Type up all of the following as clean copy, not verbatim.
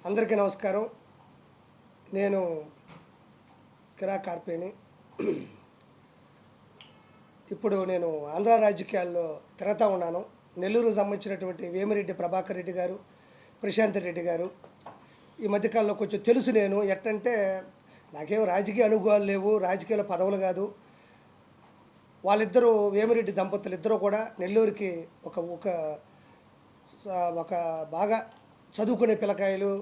అందరికీ నమస్కారం. నేను కిరా కార్పేని. ఇప్పుడు నేను ఆంధ్ర రాజకీయాల్లో తిరుగుతూ ఉన్నాను. నెల్లూరుకు సంబంధించినటువంటి వేమిరెడ్డి ప్రభాకర్ రెడ్డి గారు, ప్రశాంత్ రెడ్డి గారు ఈ మధ్యకాలంలో కొంచెం తెలుసు. నేను ఎట్టంటే నాకేం రాజకీయ అనుభవాలు లేవు, రాజకీయాల పదవులు కాదు. వాళ్ళిద్దరూ వేమిరెడ్డి దంపతులు ఇద్దరు కూడా నెల్లూరుకి ఒక ఒక ఒక బాగా చదువుకునే పిల్లకాయలు,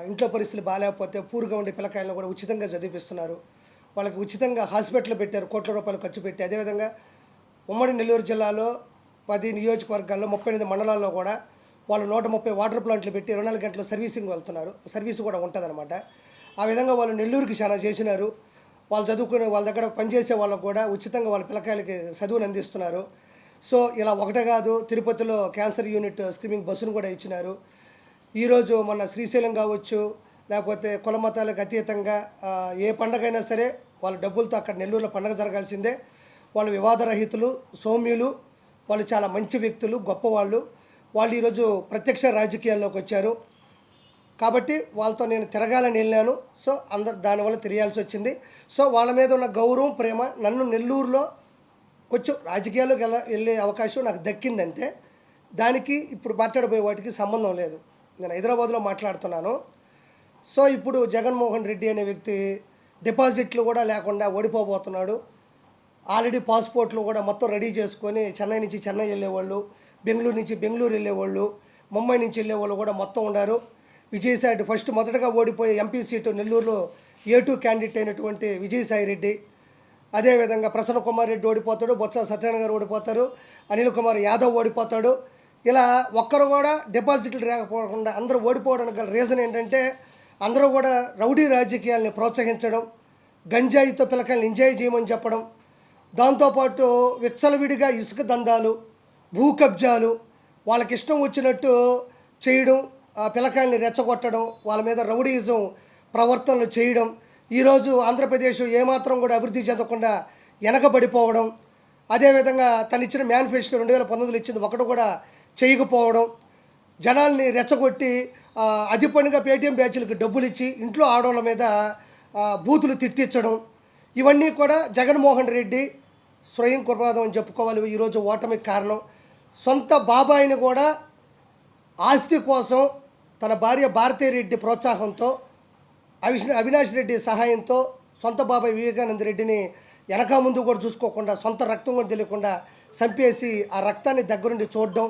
ఇంట్లో పరిస్థితులు బాగాలేకపోతే పూర్గా ఉండే పిల్లకాయలను కూడా ఉచితంగా చదివిపిస్తున్నారు. వాళ్ళకి ఉచితంగా హాస్పిటల్ పెట్టారు, కోట్ల రూపాయలు ఖర్చు పెట్టి. అదేవిధంగా ఉమ్మడి నెల్లూరు జిల్లాలో 10 నియోజకవర్గాల్లో 38 మండలాల్లో కూడా వాళ్ళు 130 వాటర్ ప్లాంట్లు పెట్టి 24 గంటలు సర్వీసింగ్ వెళ్తున్నారు. సర్వీస్ కూడా ఉంటుందన్నమాట. ఆ విధంగా వాళ్ళు నెల్లూరుకి చాలా చేసినారు. వాళ్ళు చదువుకునే వాళ్ళ దగ్గర పనిచేసే వాళ్ళకు కూడా ఉచితంగా వాళ్ళ పిల్లకాయలకి చదువును అందిస్తున్నారు. సో ఇలా ఒకటే కాదు, తిరుపతిలో క్యాన్సర్ యూనిట్ స్క్రీనింగ్ బస్సును కూడా ఇచ్చినారు. ఈరోజు మన శ్రీశైలం కావచ్చు, లేకపోతే కుల మతాలకు అతీతంగా ఏ పండగైనా సరే వాళ్ళ డబ్బులతో అక్కడ నెల్లూరులో పండగ జరగాల్సిందే. వాళ్ళు వివాదరహితులు, సౌమ్యులు, వాళ్ళు చాలా మంచి వ్యక్తులు, గొప్పవాళ్ళు. వాళ్ళు ఈరోజు ప్రత్యక్ష రాజకీయాల్లోకి వచ్చారు కాబట్టి వాళ్ళతో నేను తిరగాలని వెళ్ళాను. సో అందరు దానివల్ల తెలియాల్సి వచ్చింది. సో వాళ్ళ మీద ఉన్న గౌరవం, ప్రేమ నన్ను నెల్లూరులో కొంచెం రాజకీయాల్లోకి వెళ్ళే అవకాశం నాకు దక్కిందంటే దానికి ఇప్పుడు మాట్లాడబోయే వాటికి సంబంధం లేదు. నేను హైదరాబాద్లో మాట్లాడుతున్నాను. సో ఇప్పుడు జగన్మోహన్ రెడ్డి అనే వ్యక్తి డిపాజిట్లు కూడా లేకుండా ఓడిపోబోతున్నాడు. ఆల్రెడీ పాస్పోర్ట్లు కూడా మొత్తం రెడీ చేసుకొని చెన్నై నుంచి చెన్నై వెళ్ళేవాళ్ళు, బెంగళూరు నుంచి బెంగళూరు వెళ్ళేవాళ్ళు, ముంబై నుంచి వెళ్ళేవాళ్ళు కూడా మొత్తం ఉన్నారు. విజయసాయి ఫస్ట్ మొదటగా ఓడిపోయే ఎంపీ సీటు నెల్లూరులో A2 క్యాండిడేట్ అయినటువంటి విజయసాయి రెడ్డి, అదేవిధంగా ప్రసన్న కుమార్ రెడ్డి ఓడిపోతాడు, బొత్స సత్యనారాయణ గారు ఓడిపోతారు, అనిల్ కుమార్ యాదవ్ ఓడిపోతాడు. ఇలా ఒక్కరు కూడా డిపాజిట్లు రాకపోకుండా అందరూ ఓడిపోవడానికి గల రీజన్ ఏంటంటే అందరూ కూడా రౌడీ రాజకీయాల్ని ప్రోత్సహించడం, గంజాయితో పిల్లకాయలను ఎంజాయ్ చేయమని చెప్పడం, దాంతోపాటు విచ్చలవిడిగా ఇసుక దందాలు, భూ కబ్జాలు, వాళ్ళకి ఇష్టం వచ్చినట్టు చేయడం, ఆ పిల్లకాయల్ని రెచ్చగొట్టడం, వాళ్ళ మీద రౌడీయిజం ప్రవర్తనలు చేయడం. ఈరోజు ఆంధ్రప్రదేశ్ ఏమాత్రం కూడా అభివృద్ధి చెందకుండా వెనకబడిపోవడం, అదేవిధంగా తను ఇచ్చిన మేనిఫెస్టో 2019 ఇచ్చింది ఒకటి కూడా చేయకపోవడం, జనాల్ని రెచ్చగొట్టి అది పనిగా పేటీఎం బ్యాచ్లకు డబ్బులు ఇచ్చి ఇంట్లో ఆడవాళ్ళ మీద బూతులు తిట్టించడం, ఇవన్నీ కూడా జగన్మోహన్ రెడ్డి స్వయం కృపాదం అని చెప్పుకోవాలి. ఈరోజు ఓటమికి కారణం సొంత బాబాయిని కూడా ఆస్తి కోసం తన భార్య భారతీరెడ్డి ప్రోత్సాహంతో, అవినాష్ రెడ్డి సహాయంతో సొంత బాబాయ్ వివేకానంద రెడ్డిని వెనక ముందు కూడా చూసుకోకుండా సొంత రక్తం కూడా తెలియకుండా చంపేసి ఆ రక్తాన్ని దగ్గరుండి చూడడం,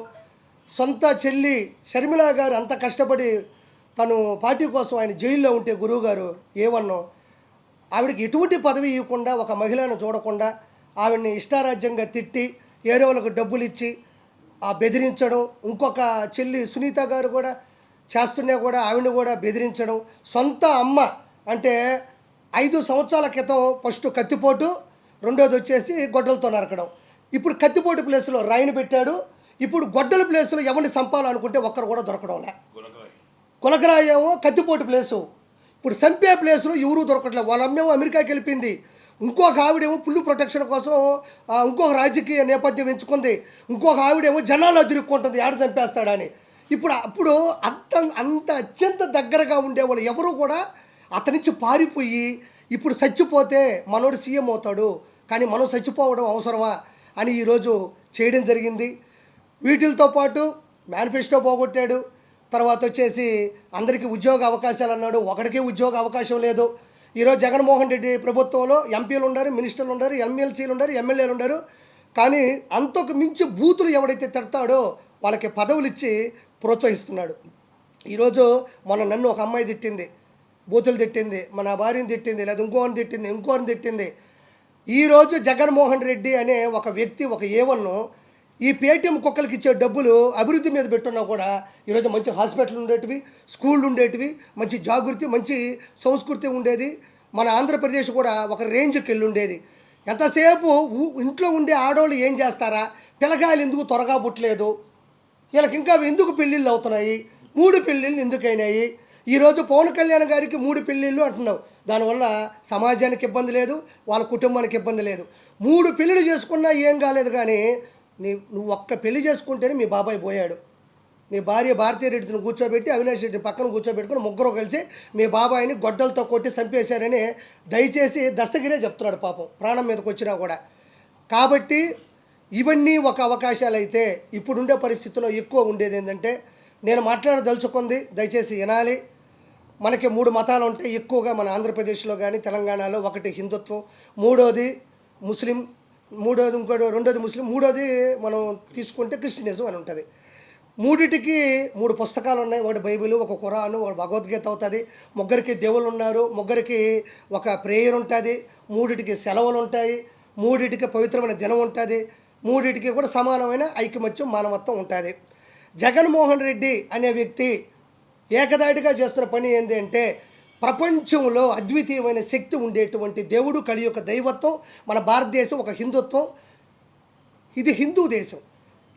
సొంత చెల్లి షర్మిల గారు అంత కష్టపడి తను పార్టీ కోసం ఆయన జైల్లో ఉంటే గురువు గారు A1 ఆవిడకి ఎటువంటి పదవి ఇవ్వకుండా, ఒక మహిళను చూడకుండా ఆవిడని ఇష్టారాజ్యంగా తిట్టి ఏరోలకు డబ్బులు ఇచ్చి బెదిరించడం, ఇంకొక చెల్లి సునీత గారు కూడా చేస్తున్నా కూడా ఆవిడని కూడా బెదిరించడం, సొంత అమ్మ అంటే 5 సంవత్సరాల క్రితం ఫస్ట్ కత్తిపోటు, రెండోది వచ్చేసి గొడ్డలతో నరకడం. ఇప్పుడు కత్తిపోటు ప్లేస్లో రాయిని పెట్టాడు. ఇప్పుడు గొడ్డల ప్లేస్లో ఎవరిని చంపాలనుకుంటే ఒక్కరు కూడా దొరకడంలే. గులకరాయి ఏమో కత్తిపోటు ప్లేసు, ఇప్పుడు చంపే ప్లేస్లో ఎవరూ దొరకట్లేదు. వాళ్ళ అమ్మేమో అమెరికాకి వెళ్ళిపోయింది, ఇంకొక ఆవిడేమో పుల్లు ప్రొటెక్షన్ కోసం ఇంకొక రాజకీయ నేపథ్యం ఎంచుకుంది, ఇంకొక ఆవిడేమో జనాల్లో తిరుక్కుంటుంది ఆడ చంపేస్తాడని. అప్పుడు అంత అత్యంత దగ్గరగా ఉండేవాళ్ళు ఎవరు కూడా అతనించి పారిపోయి ఇప్పుడు చచ్చిపోతే మనోడు సీఎం అవుతాడు, కానీ మనం చచ్చిపోవడం అవసరమా అని ఈరోజు చేయడం జరిగింది. వీటితో పాటు మేనిఫెస్టో పోగొట్టాడు. తర్వాత వచ్చేసి అందరికీ ఉద్యోగ అవకాశాలు అన్నాడు, ఒకడికే ఉద్యోగ అవకాశం లేదు. ఈరోజు జగన్మోహన్ రెడ్డి ప్రభుత్వంలో ఎంపీలు ఉన్నారు, మినిస్టర్లు ఉన్నారు, ఎమ్మెల్సీలు ఉన్నారు, ఎమ్మెల్యేలు ఉన్నారు. కానీ అంతకు మించి బూతులు ఎవడైతే తిడతాడో వాళ్ళకి పదవులు ఇచ్చి ప్రోత్సహిస్తున్నాడు. ఈరోజు నన్ను ఒక అమ్మాయి తిట్టింది, బూతులు తిట్టింది, మన భార్యని తిట్టింది, లేదా ఇంకోరిని తిట్టింది. ఈరోజు జగన్మోహన్ రెడ్డి అనే ఒక వ్యక్తి, ఒక A1 ఈ పేటీఎం కుక్కలకి ఇచ్చే డబ్బులు అభివృద్ధి మీద పెట్టున్నా కూడా ఈరోజు మంచి హాస్పిటల్ ఉండేటివి, స్కూళ్ళు ఉండేటివి, మంచి జాగృతి, మంచి సంస్కృతి ఉండేది. మన ఆంధ్రప్రదేశ్ కూడా ఒక రేంజ్కి వెళ్ళి ఉండేది. ఎంతసేపు ఇంట్లో ఉండే ఆడవాళ్ళు ఏం చేస్తారా, పిల్లకాయలు ఎందుకు త్వరగా పుట్టలేదు, వీళ్ళకి ఇంకా ఎందుకు పెళ్ళిళ్ళు అవుతున్నాయి, 3 పెళ్ళిళ్ళు ఎందుకైనాయి. ఈరోజు పవన్ కళ్యాణ్ గారికి 3 పెళ్ళిళ్ళు అంటున్నావు, దానివల్ల సమాజానికి ఇబ్బంది లేదు, వాళ్ళ కుటుంబానికి ఇబ్బంది లేదు. 3 పెళ్ళిళ్ళు చేసుకున్నా ఏం కాలేదు, కానీ నువ్వు ఒక్క పెళ్లి చేసుకుంటేనే మీ బాబాయ్ పోయాడు. నీ భార్య భారతీరెడ్డిని కూర్చోబెట్టి అవినాష్ రెడ్డిని పక్కన కూర్చోబెట్టుకుని ముగ్గురు కలిసి మీ బాబాయిని గొడ్డలతో కొట్టి చంపేశారని దయచేసి దస్తగిరే చెప్తున్నాడు పాపం, ప్రాణం మీదకి వచ్చినా కూడా. కాబట్టి ఇవన్నీ ఒక అవకాశాలు అయితే ఇప్పుడుండే పరిస్థితుల్లో ఎక్కువ ఉండేది ఏంటంటే, నేను మాట్లాడదలుచుకుంది దయచేసి వినాలి. మనకి 3 మతాలు ఉంటాయి ఎక్కువగా మన ఆంధ్రప్రదేశ్లో కానీ తెలంగాణలో. ఒకటి హిందుత్వం, మూడోది ముస్లిం, రెండోది ముస్లిం, మూడోది మనం తీసుకుంటే క్రిస్టియనిజం అని ఉంటుంది. మూడిటికి 3 పుస్తకాలు ఉన్నాయి. ఒకటి బైబిల్, ఒక ఖురాను, ఒక భగవద్గీత అవుతుంది. ముగ్గురికి దేవుళ్ళు ఉన్నారు, ముగ్గురికి ఒక ప్రేయర్ ఉంటుంది, మూడిటికి సెలవులు ఉంటాయి, మూడిటికి పవిత్రమైన దినం ఉంటుంది, మూడిటికి కూడా సమానమైన ఐకమత్యం మానవత్వం ఉంటుంది. జగన్మోహన్ రెడ్డి అనే వ్యక్తి ఏకదాటిగా చేస్తున్న పని ఏంటి అంటే, ప్రపంచంలో అద్వితీయమైన శక్తి ఉండేటువంటి దేవుడు, కలి యొక్క దైవత్వం, మన భారతదేశం ఒక హిందుత్వం, ఇది హిందూ దేశం.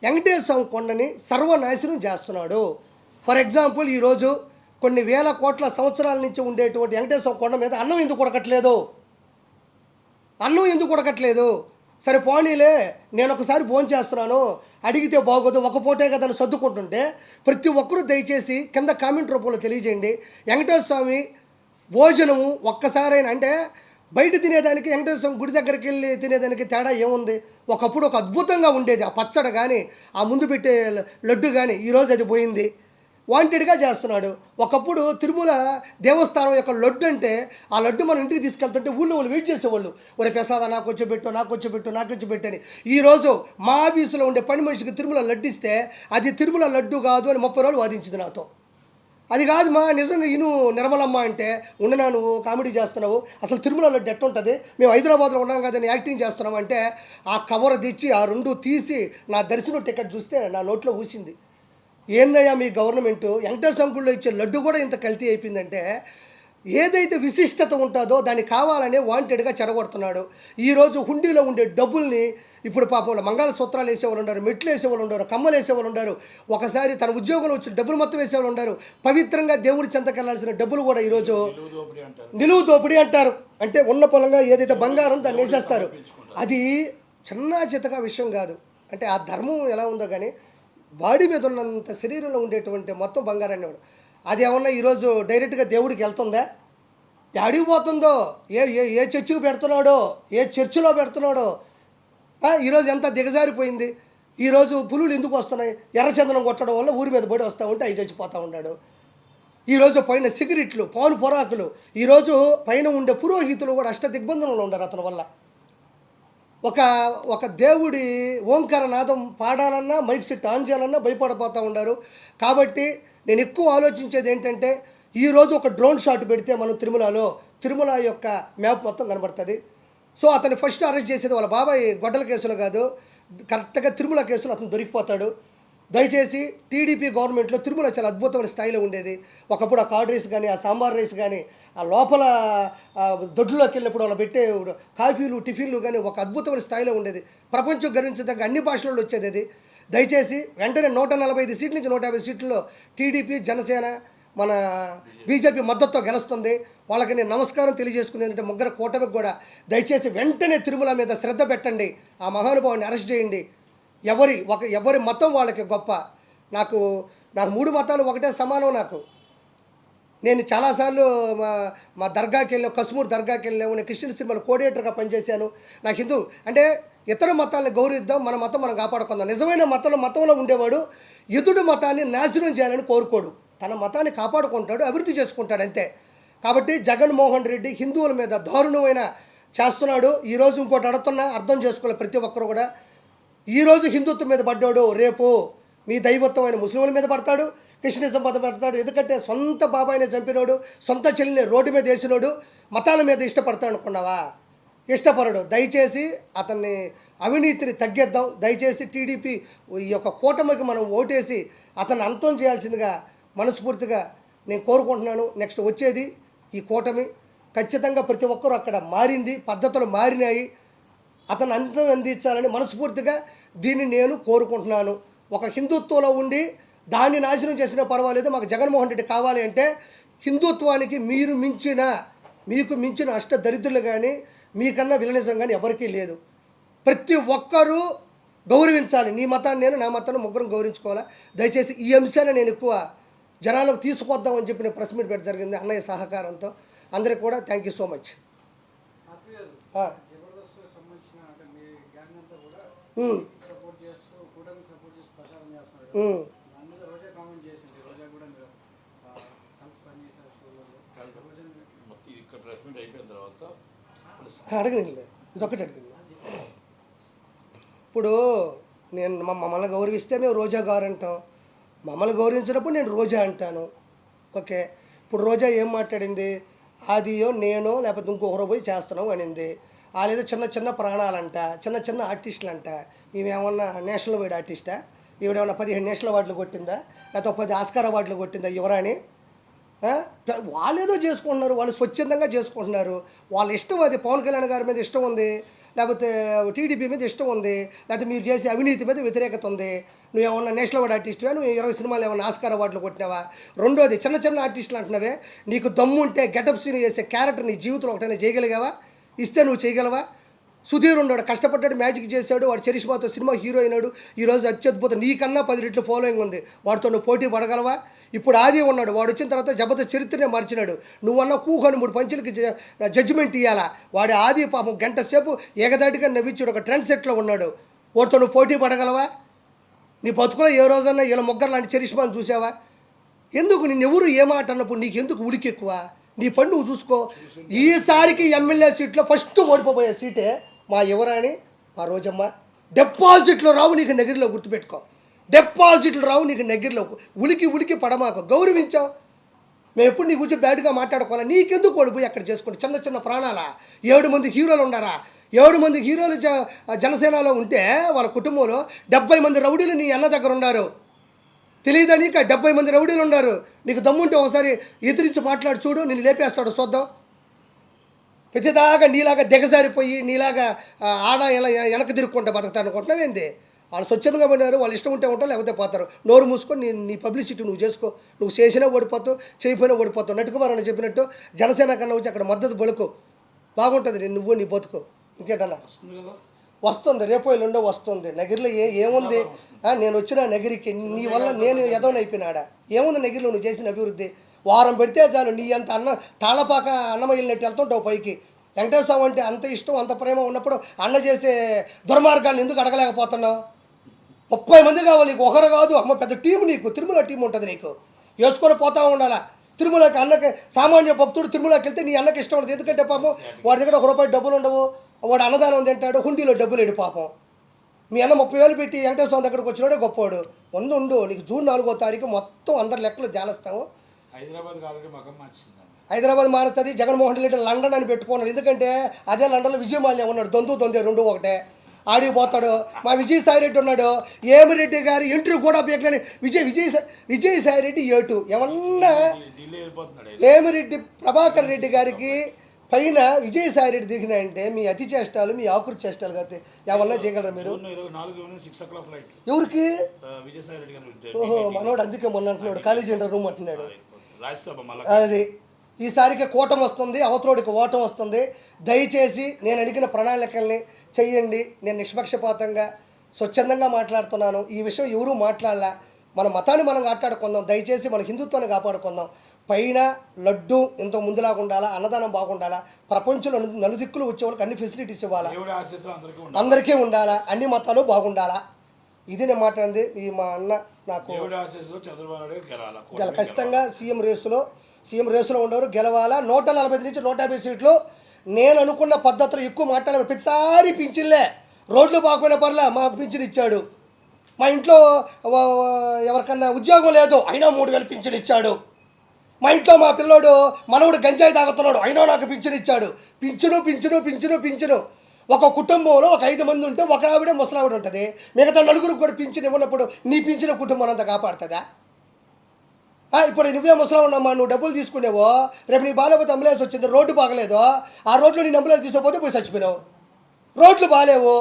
వెంకటేశ్వర కొండని సర్వనాశనం చేస్తున్నాడు. ఫర్ ఎగ్జాంపుల్, ఈరోజు కొన్ని వేల కోట్ల సంవత్సరాల నుంచి ఉండేటువంటి వెంకటేశ్వర కొండ మీద అన్నం ఎందుకు ఉడకట్లేదు? సరే పోనీలే, నేను ఒకసారి ఫోన్ చేస్తున్నాను, అడిగితే బాగోదు, ఒక పూటే కదా అని సర్దుకుంటుంటే, ప్రతి ఒక్కరూ దయచేసి కింద కామెంట్ రూపంలో తెలియజేయండి. వెంకటేశ్వర స్వామి భోజనము ఒక్కసారైనా, అంటే బయట తినేదానికి వెంకటేశ్వర స్వామి గుడి దగ్గరికి వెళ్ళి తినేదానికి తేడా ఏముంది? ఒకప్పుడు ఒక అద్భుతంగా ఉండేది ఆ పచ్చడి కానీ, ఆ ముందు పెట్టే లడ్డు కానీ. ఈరోజు అది పోయింది, వాంటెడ్గా చేస్తున్నాడు. ఒకప్పుడు తిరుమల దేవస్థానం యొక్క లడ్డు అంటే, ఆ లడ్డు మనం ఇంటికి తీసుకెళ్తుంటే ఊళ్ళో వాళ్ళు వెయిట్ చేసేవాళ్ళు, ఒరే ప్రసాద నాకు వచ్చి పెట్టని. ఈరోజు మా ఆఫీసులో ఉండే పని మనిషికి తిరుమల లడ్డు ఇస్తే అది తిరుమల లడ్డు కాదు అని 30 రోజులు వాదించింది నాతో. అది కాదు మా నిజంగా ఇను నిర్మలమ్మ అంటే, ఉండనా నువ్వు కామెడీ చేస్తున్నావు, అసలు తిరుమల లడ్డు ఎట్టుంటుంది, మేము హైదరాబాద్లో ఉన్నాం కదని యాక్టింగ్ చేస్తున్నాం అంటే, ఆ కవర్ తెచ్చి ఆ 2 తీసి నా దర్శనం టికెట్ చూస్తే నా నోట్లో ఊసింది. ఏందయ్యా మీ గవర్నమెంటు, వెంకటేశ్వర గుడిలో ఇచ్చే లడ్డు కూడా ఇంత కల్తీ అయిపోయిందంటే, ఏదైతే విశిష్టత ఉంటుందో దాన్ని కావాలనే వాంటెడ్గా చెడగొడుతున్నాడు. ఈరోజు హుండీలో ఉండే డబ్బుల్ని ఇప్పుడు పాపం మంగళసూత్రాలు వేసేవాళ్ళు ఉన్నారు, మెట్లు వేసేవాళ్ళు ఉన్నారు, కమ్మలు వేసేవాళ్ళు ఉన్నారు, ఒకసారి తన ఉద్యోగంలో వచ్చిన డబ్బులు మొత్తం వేసేవాళ్ళు ఉన్నారు. పవిత్రంగా దేవుడి చెంతకెళ్లాల్సిన డబ్బులు కూడా ఈరోజు నిలువు దోపిడీ అంటారు. అంటే ఉన్న పొలంగా ఏదైతే బంగారం దాన్ని వేసేస్తారు. అది చిన్న చితక విషయం కాదు. అంటే ఆ ధర్మం ఎలా ఉందో కానీ, బాడీ మీద ఉన్నంత శరీరంలో ఉండేటువంటి మొత్తం బంగారాన్ని వాడు, అది ఏమన్నా ఈరోజు డైరెక్ట్గా దేవుడికి వెళ్తుందా? అడిగిపోతుందో, ఏ చర్చికి పెడుతున్నాడో, ఏ చర్చిలో పెడుతున్నాడో. ఈరోజు ఎంత దిగజారిపోయింది. ఈరోజు పులులు ఎందుకు వస్తున్నాయి? ఎర్రచందనం కొట్టడం వల్ల ఊరి మీద పడి వస్తూ ఉంటే అవి చచ్చిపోతూ ఉన్నాడు. ఈరోజు పైన సిగరెట్లు, పాను పొరాకులు, ఈరోజు పైన ఉండే పురోహితులు కూడా అష్టదిగ్బంధనంలో ఉండరు అతని వల్ల. ఒక దేవుడి ఓంకార నాదం పాడాలన్నా, మైక్ సెట్ ఆన్ చేయాలన్నా భయపడిపోతూ ఉన్నారు. కాబట్టి నేను ఎక్కువ ఆలోచించేది ఏంటంటే, ఈరోజు ఒక డ్రోన్ షాట్ పెడితే మనం తిరుమల యొక్క మ్యాప్ మొత్తం కనబడుతుంది. సో అతన్ని ఫస్ట్ అరెస్ట్ చేసేది వాళ్ళ బాబాయ్ గొడ్డల కేసులు కాదు, కరెక్ట్గా తిరుమల కేసులు అతను దొరికిపోతాడు. దయచేసి టీడీపీ గవర్నమెంట్లో తిరుమల చాలా అద్భుతమైన స్థాయిలో ఉండేది. ఒకప్పుడు ఆ కార్డ్ రైస్ కానీ, ఆ సాంబార్ రైస్ కానీ, ఆ లోపల దొడ్లోకి వెళ్ళినప్పుడు వాళ్ళు పెట్టే కాఫీలు, టిఫిన్లు కానీ ఒక అద్భుతమైన స్థాయిలో ఉండేది. ప్రపంచం గర్వించదగ్గ అన్ని భాషలలో వచ్చేది అది. దయచేసి వెంటనే 145 సీట్ల నుంచి 150 సీట్లలో టీడీపీ, జనసేన, మన బీజేపీ మద్దతుతో గెలుస్తుంది. వాళ్ళకి నేను నమస్కారం తెలియజేసుకుంది ఏంటంటే, ముగ్గురు కూటమికి కూడా దయచేసి వెంటనే తిరుమల మీద శ్రద్ధ పెట్టండి, ఆ మహానుభావుని అరెస్ట్ చేయండి. ఎవరి మతం వాళ్ళకి గొప్ప. నాకు 3 మతాలు ఒకటే సమానం. నేను చాలాసార్లు మా దర్గాకి వెళ్ళాను, కశ్మూర్ దర్గాకి వెళ్ళాము. నేను క్రిస్టియన్ సినిమాలో కోఆర్డినేటర్గా పనిచేశాను. నాకు హిందూ అంటే ఇతర మతాలను గౌరవిద్దాం, మన మతం మనం కాపాడుకుందాం. నిజమైన మతంలో ఉండేవాడు ఎదుటి మతాన్ని నాశనం చేయాలని కోరుకోడు, తన మతాన్ని కాపాడుకుంటాడు, అభివృద్ధి చేసుకుంటాడు అంతే. కాబట్టి జగన్మోహన్ రెడ్డి హిందువుల మీద దారుణమైన చేస్తున్నాడు. ఈరోజు ఇంకోటి అడుగుతున్నా, అర్థం చేసుకోవాలి ప్రతి ఒక్కరు కూడా. ఈరోజు హిందుత్వం మీద పడ్డాడు, రేపు మీ దైవత్వం అయిన ముస్లింల మీద పడతాడు, క్రిస్టియనిజం మీద పడతాడు. ఎందుకంటే సొంత బాబాయిని చంపినోడు, సొంత చెల్లిని రోడ్డు మీద వేసినోడు మతాల మీద ఇష్టపడతాడు అనుకున్నావా? ఇష్టపడడు. దయచేసి అతన్ని అవినీతిని తగ్గిద్దాం. దయచేసి టీడీపీ ఈ యొక్క కూటమికి మనం ఓటేసి అతన్ని అంతం చేయాల్సిందిగా మనస్ఫూర్తిగా నేను కోరుకుంటున్నాను. నెక్స్ట్ వచ్చేది ఈ కూటమి ఖచ్చితంగా ప్రతి ఒక్కరూ అక్కడ మారింది, పద్ధతులు మారినాయి. అతను అంతం అందించాలని మనస్ఫూర్తిగా దీన్ని నేను కోరుకుంటున్నాను. ఒక హిందుత్వంలో ఉండి దాన్ని నాశనం చేసినా పర్వాలేదు, మాకు జగన్మోహన్ రెడ్డి కావాలి అంటే హిందుత్వానికి మీకు మించిన అష్ట దరిద్రులు కానీ, మీకన్నా విలనిజం కానీ ఎవరికీ లేదు. ప్రతి ఒక్కరూ గౌరవించాలి. నీ మతాన్ని నేను, నా మతాన్ని ముగ్గురం గౌరవించుకోవాలా. దయచేసి ఈ అంశాన్ని నేను ఎక్కువ జనాలకు తీసుకొద్దామని చెప్పి నేను ప్రెస్ మీట్ పెట్టడం జరిగింది అన్నయ్య సహకారంతో. అందరికి కూడా థ్యాంక్ యూ సో మచ్. అడగండి, ఇదొక్కటి అడగండి. ఇప్పుడు నేను మమ్మల్ని గౌరవిస్తే మేము రోజా గారు అంటాం, మమ్మల్ని గౌరవించినప్పుడు నేను రోజా అంటాను. ఓకే, ఇప్పుడు రోజా ఏం మాట్లాడింది? ఆదియో నేనో లేకపోతే ఇంకొకరు పోయి చేస్తున్నాం అనింది. వాళ్ళేదో చిన్న చిన్న ప్రాణాలంట, చిన్న చిన్న ఆర్టిస్టులు అంట. ఈమెమన్నా నేషనల్ వైడ్ ఆర్టిస్టా? ఈవిడేమన్నా 15 నేషనల్ అవార్డులు కొట్టిందా, లేకపోతే 10 ఆస్కార్ అవార్డులు కొట్టిందా యువరాణి? వాళ్ళేదో చేసుకుంటున్నారు, వాళ్ళు స్వచ్ఛందంగా చేసుకుంటున్నారు. వాళ్ళ ఇష్టం అది. పవన్ కళ్యాణ్ గారి మీద ఇష్టం ఉంది, లేకపోతే టీడీపీ మీద ఇష్టం ఉంది, లేకపోతే మీరు చేసే అవినీతి మీద వ్యతిరేకత ఉంది. నువ్వు ఏమన్నా నేషనల్ అవార్డు ఆర్టిస్టువా? నువ్వు 20 సినిమాలు ఏమన్నా ఆస్కార్ అవార్డులు కొట్టినావా? రెండోది, చిన్న చిన్న ఆర్టిస్టులు అంటున్నావే, నీకు దమ్ము ఉంటే గెటప్ సీన్ చేసే క్యారెక్టర్ నీ జీవితంలో ఒకటైనా చేయగలిగావా? ఇస్తే నువ్వు చేయగలవా? సుధీర్ ఉన్నాడు, కష్టపడ్డాడు, మ్యాజిక్ చేశాడు, వాడు చరిష్మాతో సినిమా హీరో అయినాడు. ఈరోజు అత్యద్భుతం, నీకన్నా 10 రెట్లు ఫాలోయింగ్ ఉంది, వాడితో నువ్వు పోటీ పడగలవా? ఇప్పుడు ఆది ఉన్నాడు, వాడు వచ్చిన తర్వాత జబర్దస్త్ చరిత్రనే మార్చినాడు. నువ్వన్నా కూకొని 3 పంచులకి జడ్జిమెంట్ ఇవ్వాలా? వాడి ఆది పాపం గంట సేపు ఏకదాటిగా నవ్వించాడు, ఒక ట్రెండ్ సెట్లో ఉన్నాడు. వాడితో నువ్వు పోటీ పడగలవా? నీ బతుకులో ఏ రోజన్నా ఇలా మొగ్గర్ లాంటి చరిష్మాను చూసావా? ఎందుకు నిన్నెవరు ఏమాట అన్నప్పుడు నీకెందుకు ఉడికి ఎక్కువ? నీ పని నువ్వు చూసుకో. ఈసారికి ఎమ్మెల్యే సీట్లో ఫస్ట్ ఓడిపోయే సీటే మా యువరాణి, మా రోజమ్మ. డిపాజిట్లు రావు నీకు నగిరిలో, గుర్తుపెట్టుకో. డిపాజిట్లు రావు నీకు నగిరిలో. ఉలికి పడమాకు, గౌరవించావు. మేము ఎప్పుడు నీ గురించి బ్యాడ్గా మాట్లాడుకోవాలి. నీకెందుకు ఓడిపోయి అక్కడ చేసుకోండి. చిన్న చిన్న ప్రాణాల 7 మంది హీరోలు ఉన్నారా? 7 మంది హీరోలు జనసేనలో ఉంటే వాళ్ళ కుటుంబంలో 70 మంది రౌడీలు నీ అన్న దగ్గర ఉన్నారు. తెలియదా నీకు? 70 మంది రౌడీలు ఉన్నారు. నీకు దమ్ముంటే ఒకసారి ఎదిరించి మాట్లాడి చూడు, నేను లేపేస్తాడు చూద్దాం. ప్రతిదాకా నీలాగా దిగజారిపోయి నీలాగా ఆడ ఇలా వెనక తిరుక్కుంటా బతుకుతాను అనుకుంటున్నావు ఏంది? వాళ్ళు స్వచ్ఛందంగా పడినారు, వాళ్ళు ఇష్టం ఉంటే ఉంటారు, లేకపోతే పోతారు. నోరు మూసుకొని నీ పబ్లిసిటీ నువ్వు చేసుకో. నువ్వు చేసినా ఓడిపోతావు, చేయకపోయినా ఓడిపోతావు. నటుకుమారని చెప్పినట్టు జనసేన కన్నా వచ్చి అక్కడ మద్దతు బలుకు బాగుంటుంది. నువ్వు నీ బతుకు. ఇంకేటన్నా వస్తుంది, రేపు ఎల్లుండో వస్తుంది. నగిరిలో ఏముంది? నేను వచ్చిన నగిరికి నీ వల్ల నేను ఎదవనైపోయినాడా? ఏముంది నగిరిలో నువ్వు చేసిన అభివృద్ధి? వారం పెడితే చాలు, నీ అంత తాళపాక అన్నమయ్యనట్టు వెళ్తుంటావు పైకి. వెంకటేశ్వర స్వామి అంటే అంత ఇష్టం, అంత ప్రేమ ఉన్నప్పుడు అన్న చేసే దుర్మార్గాన్ని ఎందుకు అడగలేకపోతున్నావు? 30 మంది కావాలి నీకు, ఒకరు కాదు. అమ్మ పెద్ద టీం నీకు, తిరుమల టీం ఉంటుంది నీకు. వేసుకొని పోతా ఉండాలా తిరుమలకి. అన్నకి సామాన్య భక్తుడు తిరుమలకి వెళ్తే నీ అన్నకి ఇష్టం ఉంటుంది. ఎందుకంటే పాపం వాడి దగ్గర 1 రూపాయి డబ్బులు ఉండవు, వాడు అన్నదానం తింటాడు, హుండీలో డబ్బులు లేడు పాపం. మీ అన్న 30,000 పెట్టి వెంకటేశ్వర స్వామి దగ్గరకు వచ్చినాడే గొప్పవాడు. ఉండు నీకు జూన్ 4వ తారీఖు మొత్తం అందరి లెక్కలు జాలస్తాము. హైదరాబాద్ మారుస్తుంది. జగన్మోహన్ రెడ్డి లండన్ అని పెట్టుకున్నాడు. ఎందుకంటే అదే లండన్లో విజయమాల్య ఉన్నాడు, దొందే 2 ఒకటే. ఆడికి పోతాడు. మా విజయసాయిరెడ్డి ఉన్నాడు, ఏమిరెడ్డి గారి ఇంటర్వ్యూ కూడా బేకలేని విజయసాయిరెడ్డి ఏటు ఏమన్నా ఏమిరెడ్డి ప్రభాకర్ రెడ్డి గారికి పైన విజయసాయిరెడ్డి దిగినాయంటే మీ అతి చేష్టాలు, మీ ఆకృతి చేష్టాలు కాదు. ఏమన్నా చేయగలరా మీరు? ఎవరికి? ఓహో, మనోడు అందుకే మొన్న అంటున్నాడు కాలేజీ రూమ్ అంటున్నాడు. అది ఈసారికి కూటమి వస్తుంది, అవతలోడికి ఓటం వస్తుంది. దయచేసి నేను అడిగిన ప్రణాళికల్ని చెయ్యండి. నేను నిష్పక్షపాతంగా స్వచ్ఛందంగా మాట్లాడుతున్నాను. ఈ విషయం ఎవరూ మాట్లాడాల. మన మతాన్ని మనం కాపాడుకుందాం. దయచేసి మన హిందుత్వాన్ని కాపాడుకుందాం. పైన లడ్డు ఇంత ముందులాగా ఉండాలా, అన్నదానం బాగుండాలా, ప్రపంచంలో నలుదిక్కులు వచ్చే వాళ్ళకి అన్ని ఫెసిలిటీస్ ఇవ్వాలా, అందరికీ ఉండాలా, అన్ని మతాలు బాగుండాలా. ఇది నేను మాట్లాడింది. ఈ మా అన్న నాకు ఖచ్చితంగా సీఎం రేసులో ఉండరు, గెలవాలా. 140 నుంచి 150 సీట్లు. నేను అనుకున్న పద్ధతిలో ఎక్కువ మాట్లాడారు. ప్రతిసారి పింఛన్లే, రోడ్లు బాగుపోయిన పర్లే మాకు పింఛన్ ఇచ్చాడు. మా ఇంట్లో ఎవరికన్నా ఉద్యోగం లేదు అయినా 3,000 పింఛన్ ఇచ్చాడు. మా ఇంట్లో మా పిల్లోడు మనవుడు గంజాయి తాగుతున్నాడు అయినా నాకు పింఛన్ ఇచ్చాడు. పింఛను. ఒక కుటుంబంలో ఒక 5 మంది ఉంటే ఒక ఆవిడ ముసలావిడ ఉంటుంది. మిగతా 4 కూడా పింఛన్ ఇవ్వనప్పుడు నీ పింఛన కుటుంబం అంతా కాపాడుతుందా? ఇప్పుడు నువ్వే ముసలావు ఉన్నామా, నువ్వు డబ్బులు తీసుకునేవో, రేపు నీ బాగాలేకపోతే అంబులెన్స్ వచ్చింది, రోడ్డు బాగలేదు, ఆ రోడ్లో నేను అంబులెన్స్ తీసుకోపోతే పోయి చచ్చిపోయినావు. రోడ్లు బాగాలేవు,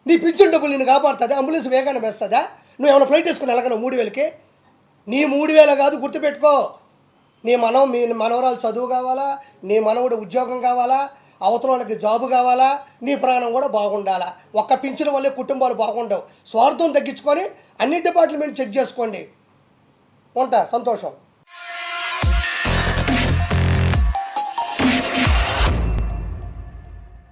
నీ పింఛన్ డబ్బులు నేను కాపాడుతుందా? అంబులెన్స్ వేగానే వేస్తుందా? నువ్వు ఏమైనా ఫ్లైట్ వేసుకుని వెళ్ళగలవు 3,000కి? నీ 3,000 కాదు, గుర్తుపెట్టుకో. మీ మనవరాలు చదువు కావాలా, నీ మనవుడు ఉద్యోగం కావాలా, అవతల వాళ్ళకి జాబు కావాలా, నీ ప్రాణం కూడా బాగుండాలా. ఒక్క పింఛను వల్లే కుటుంబాలు బాగుండవు. స్వార్థం తగ్గించుకొని అన్ని డిపార్ట్మెంట్ చెక్ చేసుకోండి. ఉంటా. సంతోషం.